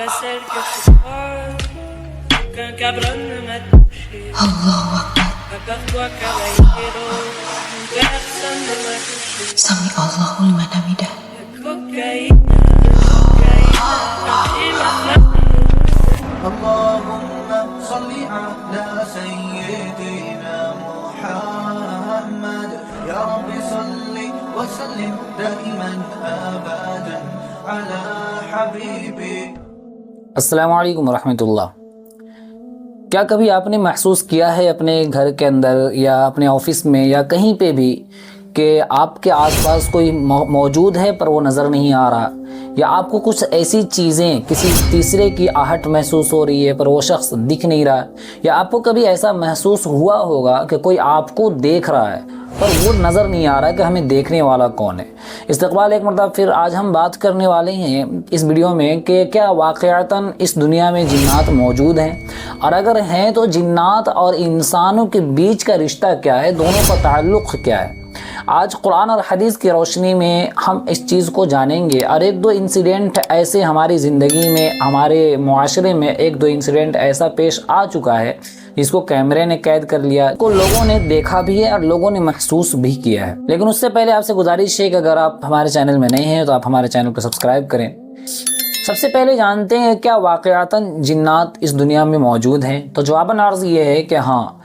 Sami Allahu liman hamidah. Allahumma salli ala sayyidina Muhammad. Ya Rabbi salli wa sallim daiman abadan ala habibi. अस्सलामु अलैकुम रहमतुल्लाह। क्या कभी आपने महसूस किया है अपने घर के अंदर या अपने ऑफिस में या कहीं पे भी कि आपके आसपास कोई मौजूद है पर वो नज़र नहीं आ रहा, या आपको कुछ ऐसी चीज़ें किसी तीसरे की आहट महसूस हो रही है पर वो शख्स दिख नहीं रहा, या आपको कभी ऐसा महसूस हुआ होगा कि कोई आपको देख रहा है पर वो नज़र नहीं आ रहा है कि हमें देखने वाला कौन है। इस्तक़बाल एक मरतबा फिर आज हम बात करने वाले हैं इस वीडियो में कि क्या वाक़अतन इस दुनिया में जिन्नात मौजूद हैं, और अगर हैं तो जिन्नात और इंसानों के बीच का रिश्ता क्या है, दोनों का ताल्लुक़ क्या है। आज कुरान और हदीस की रोशनी में हम इस चीज़ को जानेंगे। और एक दो इंसिडेंट ऐसे हमारी ज़िंदगी में, हमारे मुआशरे में एक दो इंसिडेंट ऐसा पेश आ चुका है जिसको कैमरे ने कैद कर लिया, को लोगों ने देखा भी है और लोगों ने महसूस भी किया है। लेकिन उससे पहले आपसे गुजारिश है कि अगर आप हमारे चैनल में नए हैं तो आप हमारे चैनल को सब्सक्राइब करें। सबसे पहले जानते हैं क्या वाक़अतन जिन्नात इस दुनिया में मौजूद हैं। तो जवाबन अर्ज़ ये है कि हाँ,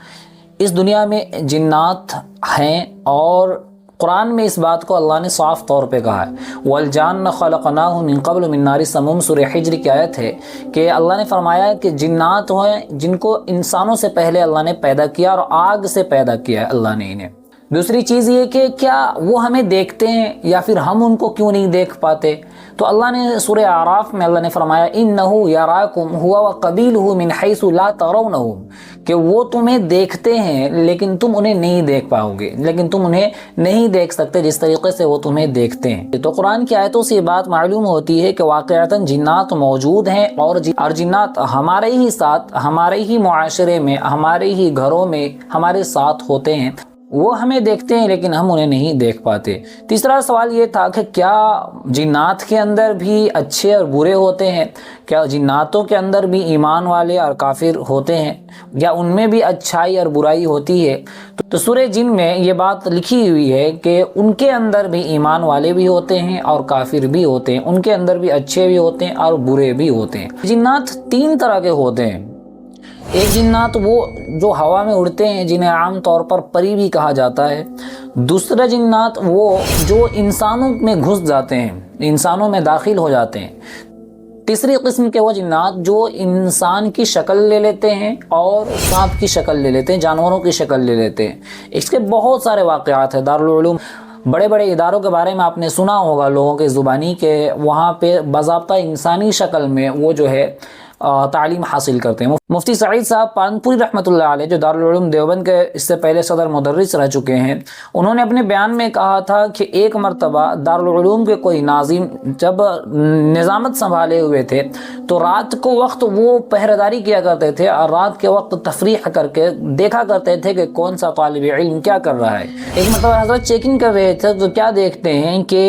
इस दुनिया में जिन्नात हैं, और कुरान में इस बात को अल्लाह ने साफ़ तौर पे कहा है। वल जान्न खलक़नाहु मिन क़ब्ल मिन नारि समूम, सूरह हिज्र की आयत है कि अल्लाह ने फरमाया कि जिन्नात हैं जिनको इंसानों से पहले अल्लाह ने पैदा किया और आग से पैदा किया है अल्लाह ने इन्हें। दूसरी चीज़ ये कि क्या वो हमें देखते हैं या फिर हम उनको क्यों नहीं देख पाते। तो अल्लाह ने सूरह आराफ में अल्लाह ने फरमाया इन्नहु यराकुम हुवा व क़बीलुहु मिन हैसु ला तरौनहुम, कि वो तुम्हें देखते हैं लेकिन तुम उन्हें नहीं देख पाओगे, लेकिन तुम उन्हें नहीं देख सकते जिस तरीके से वो तुम्हें देखते हैं। तो कुरान की आयतों से ये बात मालूम होती है कि वाक़अतन जिन्नात मौजूद हैं, और जिन्नात हमारे ही साथ, हमारे ही मुआशरे में, हमारे ही घरों में हमारे साथ होते हैं। वो हमें देखते हैं लेकिन हम उन्हें नहीं देख पाते। तीसरा सवाल ये था कि क्या जिन्नात के अंदर भी अच्छे और बुरे होते हैं, क्या जिन्नातों के अंदर भी ईमान वाले और काफिर होते हैं, या उनमें भी अच्छाई और बुराई होती है। तो सूरह जिन में ये बात लिखी हुई है कि उनके अंदर भी ईमान वाले भी होते हैं और काफिर भी होते हैं, उनके अंदर भी अच्छे भी होते हैं और बुरे भी होते हैं। जिन्नात तीन तरह के होते हैं। एक जिन्नात वो जो हवा में उड़ते हैं जिन्हें आम तौर पर परी भी कहा जाता है। दूसरा जिन्नात वो जो इंसानों में घुस जाते हैं, इंसानों में दाखिल हो जाते हैं। तीसरी किस्म के वो जिन्नात जो इंसान की शक्ल ले लेते हैं और सांप की शक्ल ले लेते हैं, जानवरों की शक्ल ले लेते हैं। इसके बहुत सारे वाक़यात हैं। दारुल उलूम, बड़े बड़े इदारों के बारे में आपने सुना होगा लोगों के ज़ुबानी के, वहाँ पे बाज़ाब्ता इंसानी शक्ल में वो जो है तालीम हासिल करते हैं। मुफ्ती सईद साहब पानपुरी रहमतुल्लाह अलैह, जो दारुल उलूम देवबंद के इससे पहले सदर मुदर्रिस रह चुके हैं, उन्होंने अपने बयान में कहा था कि एक मरतबा दारुल उलूम के कोई नाजिम जब निज़ामत संभाले हुए थे तो रात को वक्त वो पहरेदारी किया करते थे और रात के वक्त तफरीह करके देखा करते थे कि कौन सा तालिब इल्म क्या कर रहा है। एक मरतबा हज़रत चेकिंग कर रहे थे तो क्या देखते हैं कि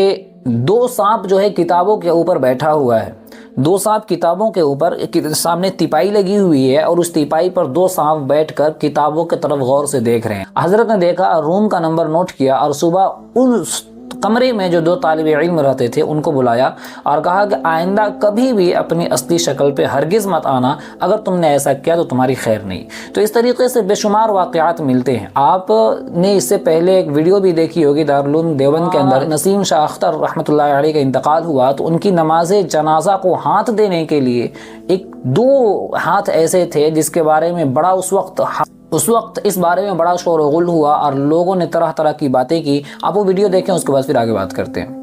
दो सांप जो है किताबों के ऊपर बैठा हुआ है। दो सांप किताबों के ऊपर, सामने तिपाई लगी हुई है और उस तिपाई पर दो सांप बैठकर किताबों की तरफ गौर से देख रहे हैं। हजरत ने देखा, रूम का नंबर नोट किया और सुबह उस कमरे में जो दो तालिब इल्म रहते थे उनको बुलाया और कहा कि आइंदा कभी भी अपनी असली शक्ल पे हरगिज़ मत आना, अगर तुमने ऐसा किया तो तुम्हारी खैर नहीं। तो इस तरीके से बेशुमार वाक़यात मिलते हैं। आपने इससे पहले एक वीडियो भी देखी होगी, दारुल उलूम देवबंद के अंदर नसीम शाह अख्तर रहमतुल्लाह अलैह का इंतकाल हुआ तो उनकी नमाज जनाजा को हाथ देने के लिए एक दो हाथ ऐसे थे जिसके बारे में बड़ा उस वक्त इस बारे में बड़ा शोर गुल हुआ और लोगों ने तरह तरह की बातें की। आप वो वीडियो देखें, उसके बाद फिर आगे बात करते हैं।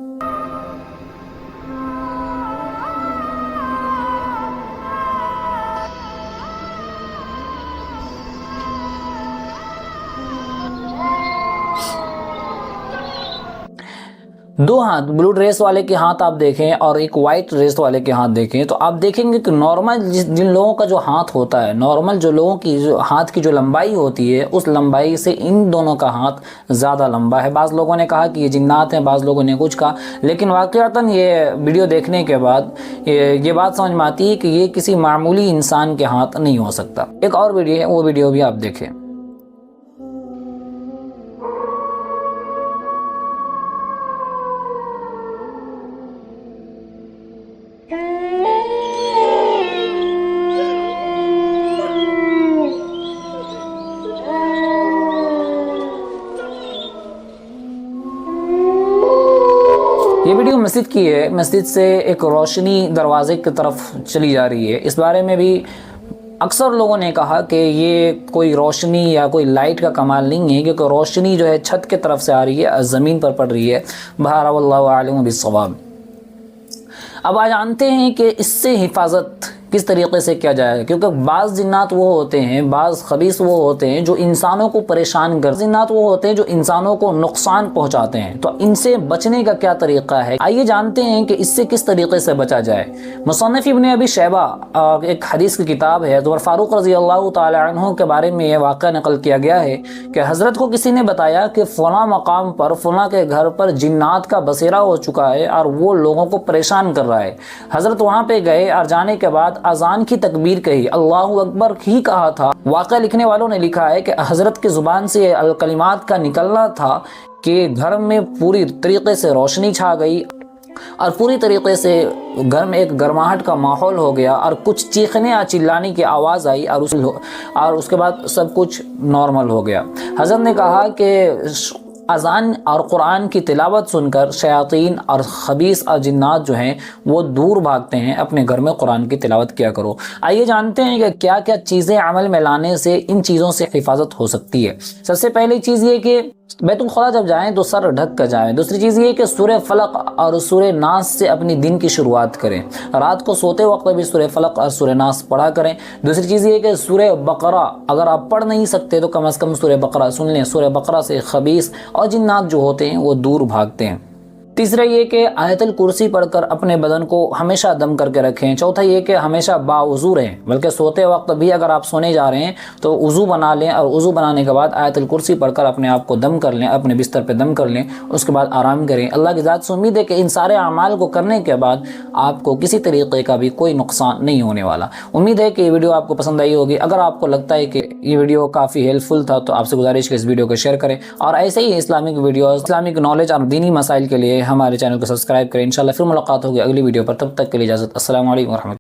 دو ہاتھ بلو ڈریس والے کے ہاتھ آپ دیکھیں اور ایک وائٹ ڈریس والے کے ہاتھ دیکھیں تو آپ دیکھیں گے کہ نارمل جن لوگوں کا جو ہاتھ ہوتا ہے، نارمل جو لوگوں کی جو ہاتھ کی جو لمبائی ہوتی ہے، اس لمبائی سے ان دونوں کا ہاتھ زیادہ لمبا ہے۔ بعض لوگوں نے کہا کہ یہ جنات ہیں، بعض لوگوں نے کچھ کہا، لیکن واقعتاً یہ ویڈیو دیکھنے کے بعد یہ بات سمجھ میں آتی ہے کہ یہ کسی معمولی انسان کے ہاتھ نہیں ہو سکتا۔ ایک اور ویڈیو ہے، وہ ویڈیو بھی آپ دیکھیں۔ یہ ویڈیو مسجد کی ہے، مسجد سے ایک روشنی دروازے کی طرف چلی جا رہی ہے۔ اس بارے میں بھی اکثر لوگوں نے کہا کہ یہ کوئی روشنی یا کوئی لائٹ کا کمال نہیں ہے، کیونکہ روشنی جو ہے چھت کی طرف سے آ رہی ہے، زمین پر پڑ رہی ہے۔ بہر واللہ اعلم بالصواب۔ اب آج جانتے ہیں کہ اس سے حفاظت کس طریقے سے کیا جائے، کیونکہ بعض جنات وہ ہوتے ہیں، بعض خبیث وہ ہوتے ہیں جو انسانوں کو پریشان کرتے ہیں، جنات وہ ہوتے ہیں جو انسانوں کو نقصان پہنچاتے ہیں۔ تو ان سے بچنے کا کیا طریقہ ہے، آئیے جانتے ہیں کہ اس سے کس طریقے سے بچا جائے۔ مصنف ابن ابی شیبہ ایک حدیث کی کتاب ہے، عمر فاروق رضی اللہ تعالی عنہ کے بارے میں یہ واقعہ نقل کیا گیا ہے کہ حضرت کو کسی نے بتایا کہ فلاں مقام پر فلاں کے گھر پر جنات کا بسیرا ہو چکا ہے اور وہ لوگوں کو پریشان کر رہا ہے۔ حضرت وہاں پہ گئے اور جانے کے بعد اذان کی تکبیر کہی، اللہ اکبر ہی کہا تھا۔ واقعہ لکھنے والوں نے لکھا ہے کہ حضرت کی زبان سے الکلمات کا نکلنا تھا کہ گھر میں پوری طریقے سے روشنی چھا گئی اور پوری طریقے سے گھر میں ایک گرماہٹ کا ماحول ہو گیا اور کچھ چیخنے اور چلانے کی آواز آئی اور اس کے بعد سب کچھ نارمل ہو گیا۔ حضرت نے کہا کہ اذان اور قرآن کی تلاوت سن کر شیاطین اور خبیث اور جنات جو ہیں وہ دور بھاگتے ہیں، اپنے گھر میں قرآن کی تلاوت کیا کرو۔ آئیے جانتے ہیں کہ کیا کیا چیزیں عمل میں لانے سے ان چیزوں سے حفاظت ہو سکتی ہے۔ سب سے پہلی چیز یہ کہ بیت الخلا جب جائیں تو سر ڈھک کر جائیں۔ دوسری چیز یہ کہ سورہ فلق اور سورہ ناس سے اپنی دن کی شروعات کریں، رات کو سوتے وقت بھی سورہ فلق اور سورہ ناس پڑھا کریں۔ دوسری چیز یہ کہ سورہ بقرہ اگر آپ پڑھ نہیں سکتے تو کم از کم سورہ بقرہ سن لیں، سورہ بقرہ سے خبیث اور جنات جو ہوتے ہیں وہ دور بھاگتے ہیں۔ تیسرا یہ کہ آیت الکرسی پڑھ کر اپنے بدن کو ہمیشہ دم کر کے رکھیں۔ چوتھا یہ کہ ہمیشہ باوضو رہیں، بلکہ سوتے وقت بھی اگر آپ سونے جا رہے ہیں تو وضو بنا لیں اور وضو بنانے کے بعد آیت الکرسی پڑھ کر اپنے آپ کو دم کر لیں، اپنے بستر پہ دم کر لیں، اس کے بعد آرام کریں۔ اللہ کی ذات سے امید ہے کہ ان سارے اعمال کو کرنے کے بعد آپ کو کسی طریقے کا بھی کوئی نقصان نہیں ہونے والا۔ امید ہے کہ یہ ویڈیو آپ کو پسند آئی ہوگی۔ اگر آپ کو لگتا ہے کہ یہ ویڈیو کافی ہیلپ فل تھا تو آپ سے گزارش ہے اس ویڈیو کو شیئر کریں، اور ایسے ہی اسلامک ویڈیوز، اسلامک نالج اور دینی مسائل کے لیے ہمارے چینل کو سبسکرائب کریں۔ انشاءاللہ پھر ملاقات ہوگی اگلی ویڈیو پر، تب تک کے لیے اجازت۔ السلام علیکم ورحمۃ اللہ۔